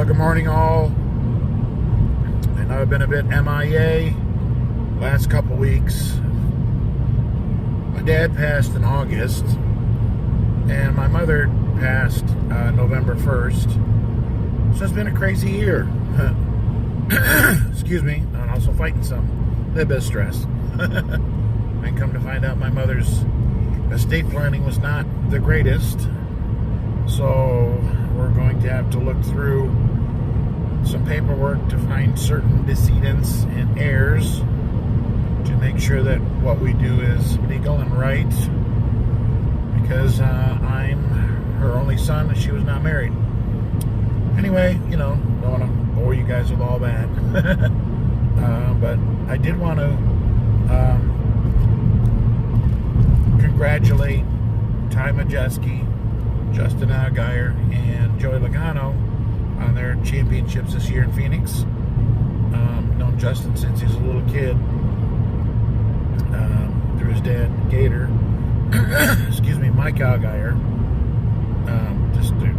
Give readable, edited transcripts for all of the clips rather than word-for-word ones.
Good morning, all. I know I've been a bit MIA last couple weeks. My dad passed in August, and my mother passed November 1st. So it's been a crazy year. Excuse me. I'm also fighting a little bit of stress. And come to find out, my mother's estate planning was not the greatest. So we're going to have to look through some paperwork to find certain decedents and heirs to make sure that what we do is legal and right, because I'm her only son and she was not married. Anyway, don't want to bore you guys with all that. But I did want to congratulate Ty Majeski, Justin Allgaier, and Joey Logano on their championships this year in Phoenix. Known Justin since he was a little kid, through his dad, Gator. Excuse me, Mike Allgaier. Just the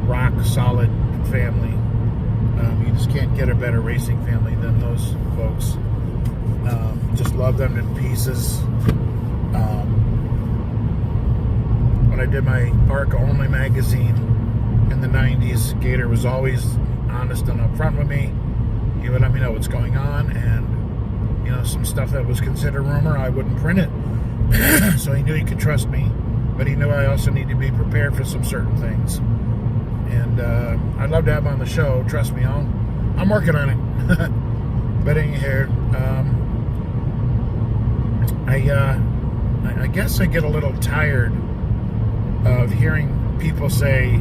rock solid family. You just can't get a better racing family than those folks. Just love them to pieces. When I did my ARCA Only magazine in the 90s, Gator was always honest and upfront with me. He would let me know what's going on, and some stuff that was considered rumor, I wouldn't print it. So he knew he could trust me, but he knew I also need to be prepared for some certain things. And I'd love to have him on the show. Trust me, I'm working on it. But anyhow, I guess I get a little tired of hearing people say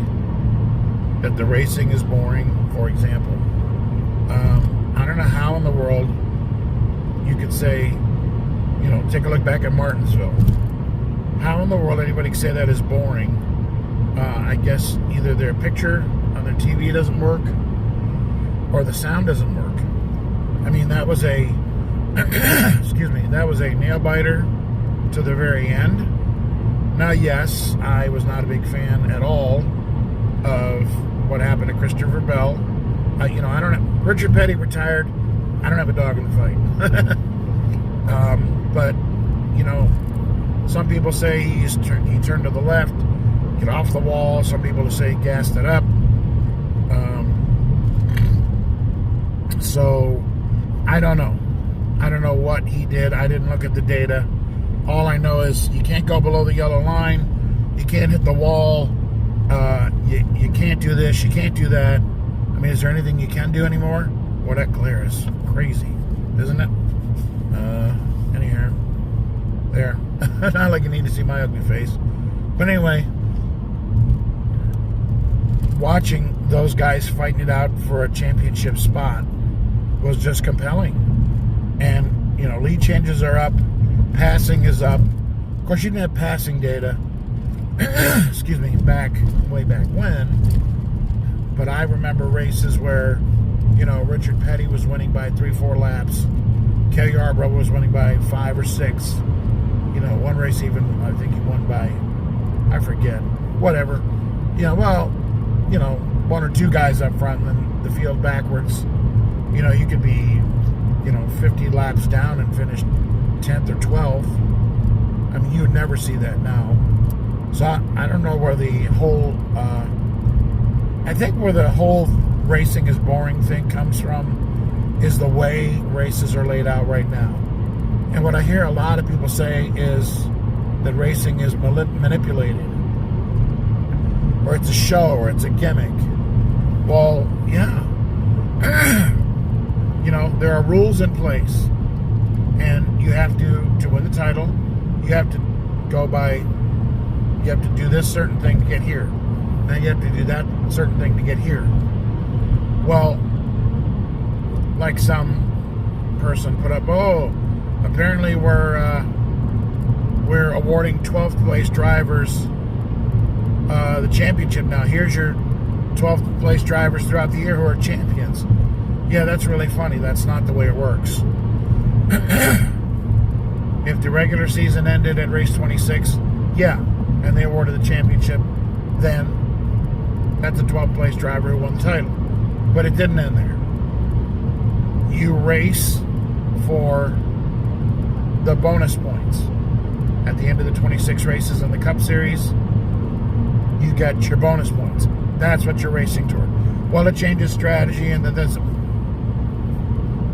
that the racing is boring, for example. I don't know how in the world you could say, take a look back at Martinsville. How in the world anybody could say that is boring? I guess either their picture on their TV doesn't work or the sound doesn't work. I mean, that was a excuse me, that was a nail biter to the very end. Now, yes, I was not a big fan at all of what happened to Christopher Bell. I don't have, Richard Petty retired. I don't have a dog in the fight. But some people say he turned to the left, get off the wall. Some people say he gassed it up. So I don't know. I don't know what he did. I didn't look at the data. All I know is you can't go below the yellow line. You can't hit the wall. You can't do this. You can't do that. I mean, is there anything you can do anymore? Well, that glare is crazy, isn't it? Anyhow, there. Not like you need to see my ugly face. But anyway, watching those guys fighting it out for a championship spot was just compelling. And, lead changes are up. Passing is up. Of course, you didn't have passing data, excuse me, way back when. But I remember races where, Richard Petty was winning by 3-4 laps. Kelly Yarbrough was winning by 5 or 6. One race even, I think he won by, I forget, whatever. One or two guys up front and then the field backwards. You could be, 50 laps down and finish 10th or 12th. I mean, you would never see that now. So I don't know where the whole, I think where the whole racing is boring thing comes from is the way races are laid out right now. And what I hear a lot of people say is that racing is manipulated, or it's a show, or it's a gimmick. Well, yeah. There are rules in place, and you have to win the title, you have to you have to do this certain thing to get here. Then you have to do that certain thing to get here. Well, like some person put up, apparently we're awarding 12th place drivers the championship now. Here's your 12th place drivers throughout the year who are champions. Yeah, that's really funny. That's not the way it works. If the regular season ended at race 26, yeah, and they awarded the championship, then that's a 12th place driver who won the title. But it didn't end there. You race for the bonus points. At the end of the 26 races in the Cup Series, you get your bonus points. That's what you're racing toward. Well, it changes strategy, and that's...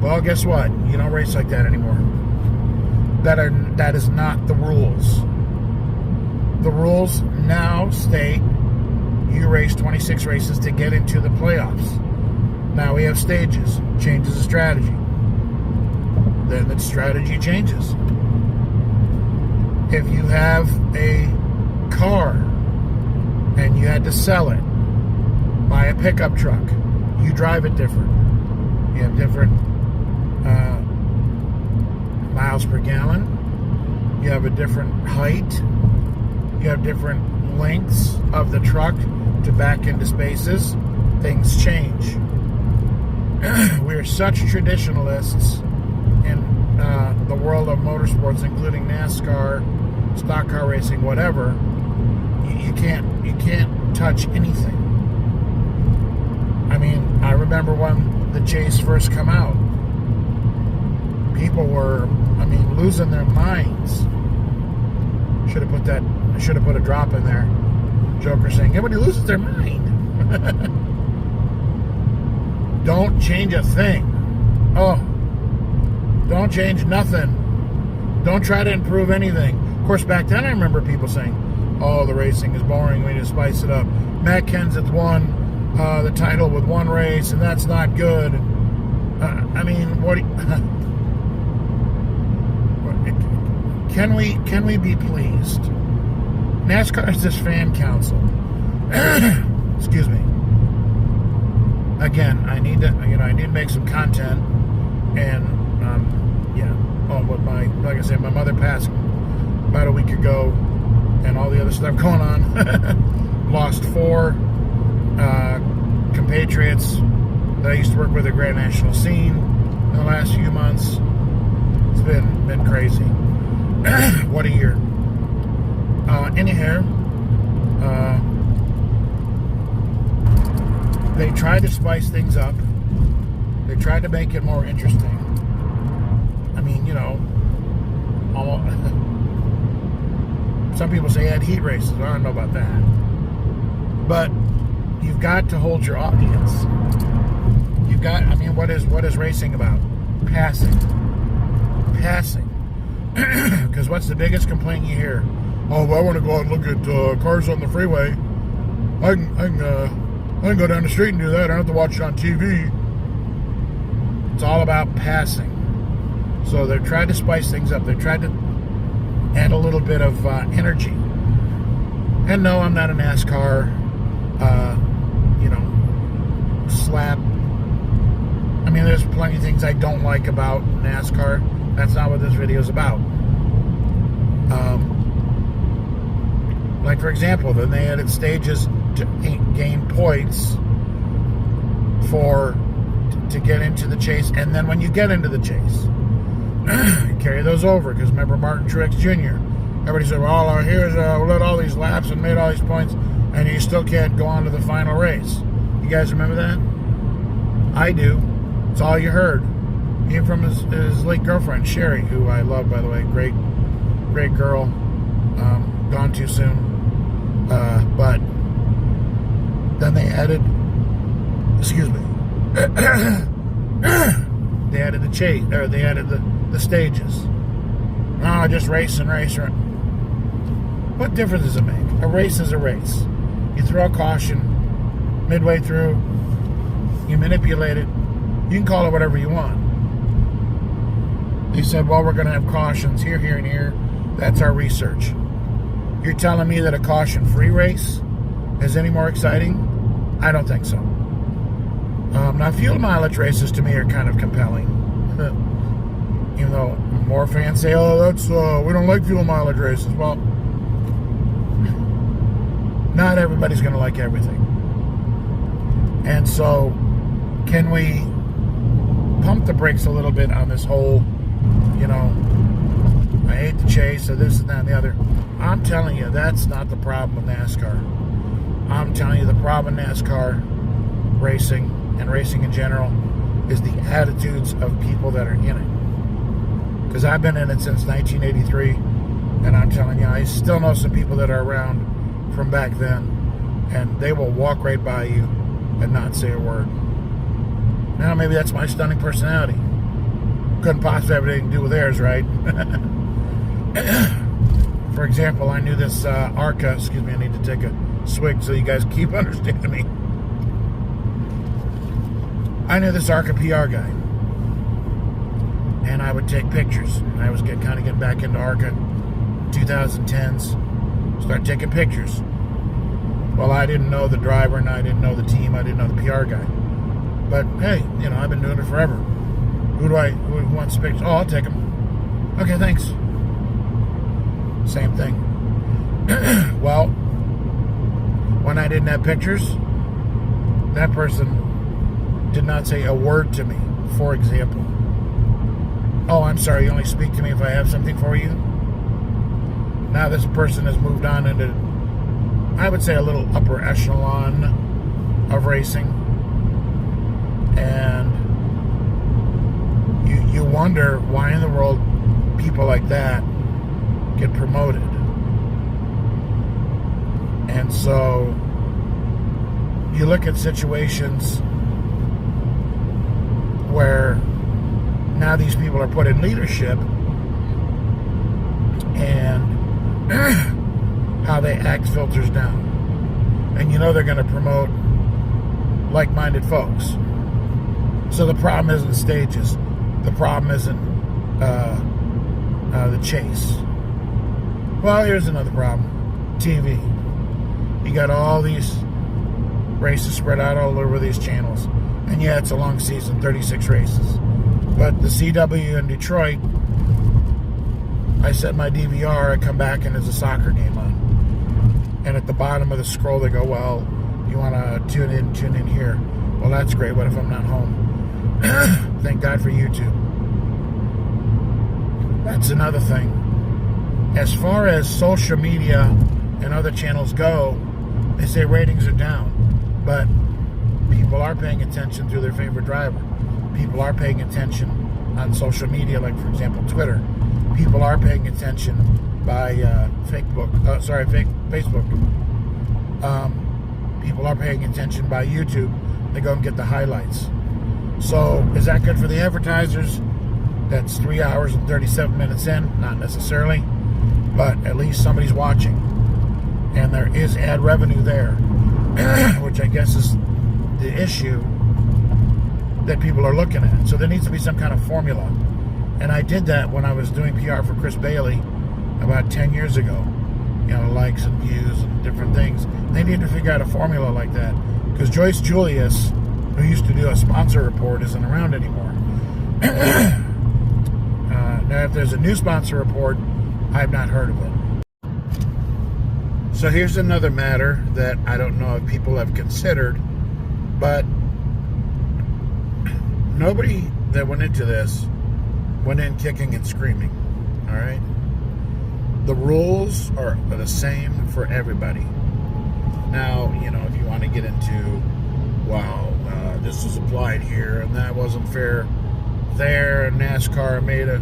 Well, guess what? You don't race like that anymore. That is not the rules. The rules now state you race 26 races to get into the playoffs. Now we have stages. Changes the strategy. Then the strategy changes. If you have a car and you had to sell it, buy a pickup truck, you drive it different. You have different miles per gallon. You have a different height. You have different lengths of the truck to back into spaces. Things change. We're such traditionalists in the world of motorsports, including NASCAR, stock car racing, whatever. You can't touch anything. I mean, I remember when the Chase first come out, people were, losing their minds. Should have put a drop in there. Joker saying, everybody loses their mind. Don't change a thing. Oh, don't change nothing. Don't try to improve anything. Of course, back then I remember people saying, oh, the racing is boring, we need to spice it up. Matt Kenseth won the title with one race, and that's not good. What do you... Can we be pleased? NASCAR is this fan council. Excuse me. Again, I need to make some content, and but like I said, my mother passed about a week ago, and all the other stuff going on. Lost 4 compatriots that I used to work with at Grand National Scene in the last few months. It's been crazy. What a year. Anyhow, they tried to spice things up. They tried to make it more interesting. Some people say add heat races. I don't know about that. But you've got to hold your audience. You've got, what is racing about? Passing. Because what's the biggest complaint you hear? Oh, well, I want to go out and look at cars on the freeway. I can go down the street and do that. I don't have to watch it on TV. It's all about passing. So they've tried to spice things up. They've tried to add a little bit of energy. And no, I'm not a NASCAR, slap. There's plenty of things I don't like about NASCAR. That's not what this video is about. Like, for example, then they added stages to gain points to get into the chase. And then when you get into the chase, you carry those over. Because remember Martin Truex Jr. Everybody said, well, here's we led all these laps and made all these points, and you still can't go on to the final race. You guys remember that? I do. It's all you heard. Even from his late girlfriend, Sherry, who I love, by the way. Great girl. Gone too soon. But then they added, they added the chase, or they added the stages. Oh, just race and race. What difference does it make? A race is a race. You throw a caution midway through, you manipulate it, you can call it whatever you want. They said, well, we're going to have cautions here, here, and here. That's our research. You're telling me that a caution-free race is any more exciting? I don't think so. Now, fuel mileage races to me are kind of compelling. Even though more fans say, oh, that's we don't like fuel mileage races. Well, not everybody's going to like everything. And so, can we pump the brakes a little bit on this whole, I hate the chase, or this and that and the other. I'm telling you, that's not the problem with NASCAR. I'm telling you, the problem with NASCAR racing and racing in general is the attitudes of people that are in it. Because I've been in it since 1983, and I'm telling you, I still know some people that are around from back then, and they will walk right by you and not say a word. Now, maybe that's my stunning personality. Couldn't possibly have anything to do with theirs, right? For example, I knew this ARCA, excuse me, I need to take a swig so you guys keep understanding me. I knew this ARCA PR guy, and I would take pictures. I was kind of getting back into ARCA 2010s, start taking pictures. Well, I didn't know the driver, and I didn't know the team, I didn't know the PR guy. But hey, you know, I've been doing it forever. Who wants pictures? Oh, I'll take them. Okay, thanks. Same thing. Well, when I didn't have pictures, that person did not say a word to me. For example, oh, I'm sorry, you only speak to me if I have something for you. Now this person has moved on into, I would say, a little upper echelon of racing. And you wonder why in the world people like that get promoted. And so you look at situations where now these people are put in leadership, and how they act filters down. And you know they're going to promote like-minded folks. So the problem isn't stages. The problem isn't the chase. Well, here's another problem. TV. You got all these races spread out all over these channels. And yeah, it's a long season, 36 races. But the CW in Detroit, I set my DVR, I come back and there's a soccer game on. And at the bottom of the scroll they go, well, you want to tune in here. Well, that's great. What if I'm not home? Thank God for YouTube. That's another thing. As far as social media and other channels go, they say ratings are down. But people are paying attention to their favorite driver. People are paying attention on social media, like, for example, Twitter. People are paying attention by Facebook. People are paying attention by YouTube. They go and get the highlights. So, is that good for the advertisers? That's 3 hours and 37 minutes in. Not necessarily. But at least somebody's watching. And there is ad revenue there. Which I guess is the issue that people are looking at. So there needs to be some kind of formula. And I did that when I was doing PR for Chris Bailey about 10 years ago. You know, likes and views and different things. They need to figure out a formula like that. Because Joyce Julius, who used to do a sponsor report, isn't around anymore. Now, if there's a new sponsor report, I've not heard of it. So here's another matter that I don't know if people have considered, but nobody that went into this went in kicking and screaming, all right? The rules are the same for everybody. Now, you know, if you want to get into, wow, this was applied here and that wasn't fair there, and NASCAR made a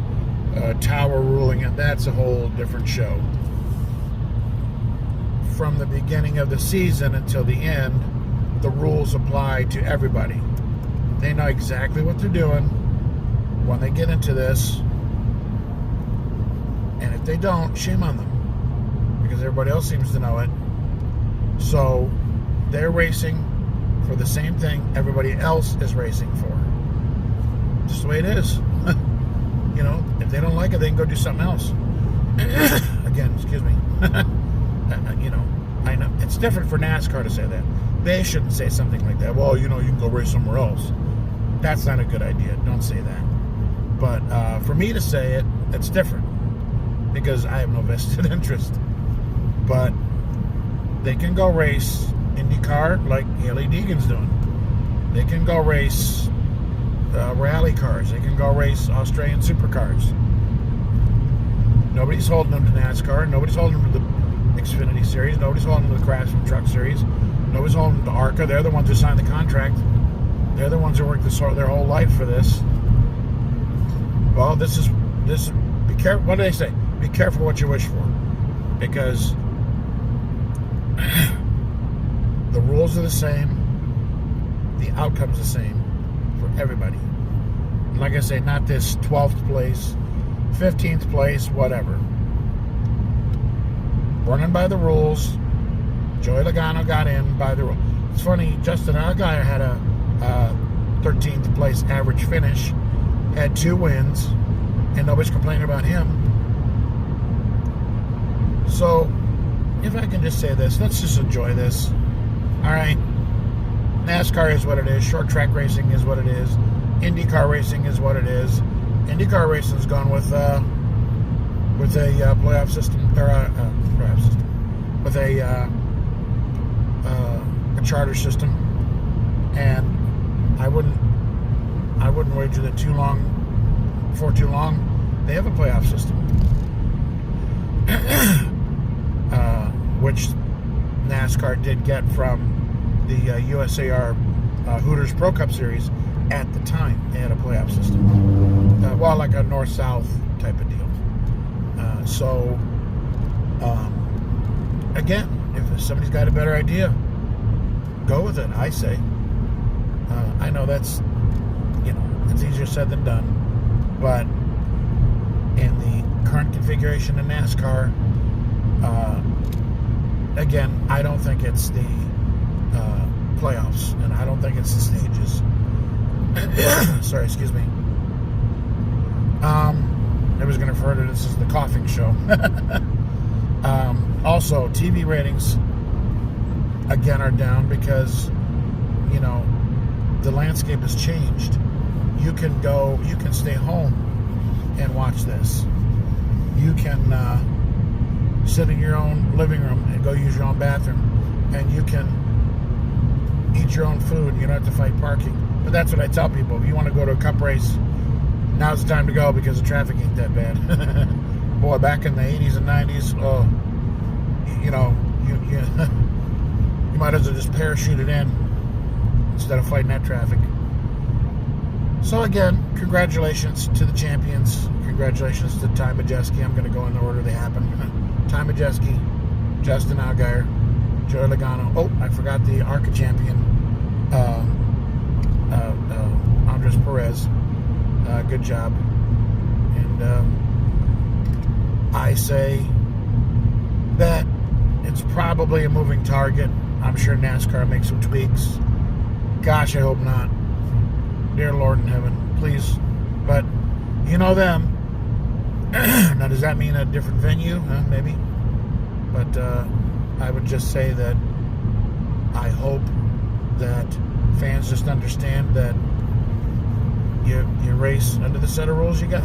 tower ruling, and that's a whole different show. From the beginning of the season until the end, the rules apply to everybody. They know exactly what they're doing when they get into this, and if they don't, shame on them, because everybody else seems to know it. So they're racing for the same thing everybody else is racing for. Just the way it is. You know, if they don't like it, they can go do something else. Again, excuse me. You know, I know it's different for NASCAR to say that. They shouldn't say something like that. Well, you know, you can go race somewhere else. That's not a good idea. Don't say that. But for me to say it, it's different, because I have no vested interest. But they can go race IndyCar like Haley Deegan's doing. They can go race rally cars. They can go race Australian supercars. Nobody's holding them to NASCAR. Nobody's holding them to the Xfinity Series. Nobody's holding them to the Craftsman Truck Series. Nobody's holding them to ARCA. They're the ones who signed the contract. They're the ones who worked their whole life for this. Well, this is be careful. What do they say? Be careful what you wish for, because the rules are the same, the outcome's the same for everybody. And like I say, not this 12th place, 15th place, whatever. Running by the rules. Joey Logano got in by the rules. It's funny, Justin Allgaier had a 13th place average finish, had 2 wins, and nobody's complaining about him. So, if I can just say this, let's just enjoy this. All right, NASCAR is what it is. Short track racing is what it is. IndyCar racing is what it is. IndyCar racing's gone with a playoff system, or playoff system, with a charter system, and I wouldn't wager that before too long, they have a playoff system, which NASCAR did get from the USAR Hooters Pro Cup Series at the time. They had a playoff system, well, like a north-south type of deal. Again, if somebody's got a better idea, go with it, I say. I know that's easier said than done, but in the current configuration of NASCAR, again, I don't think it's the playoffs, and I don't think it's the stages. Sorry, excuse me. I was going to refer to this as the coughing show. Also, TV ratings, again, are down because, the landscape has changed. You can stay home and watch this. You can sit in your own living room and go use your own bathroom, and you can eat your own food. You don't have to fight parking. But that's what I tell people. If you want to go to a cup race, now's the time to go because the traffic ain't that bad. Boy, back in the 80s and 90s, you might as well just parachuted in instead of fighting that traffic. So again, congratulations to the champions. Congratulations to Ty Majeski. I'm going to go in the order they happen. Ty Majeski, Justin Allgaier, Joey Logano. Oh, I forgot the ARCA champion, Andres Perez. Good job. And I say that it's probably a moving target. I'm sure NASCAR makes some tweaks. Gosh, I hope not. Dear Lord in heaven, please. But you know them. Now, does that mean a different venue? Maybe. But I would just say that I hope that fans just understand that you race under the set of rules you got.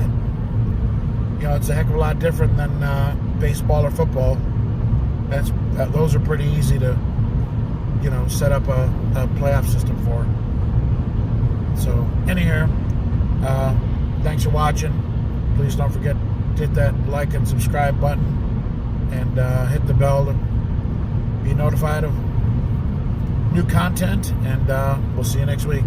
It's a heck of a lot different than baseball or football. Those are pretty easy to set up a playoff system for. So anyhow, thanks for watching. Please don't forget to hit that like and subscribe button, and hit the bell to be notified of new content, and we'll see you next week.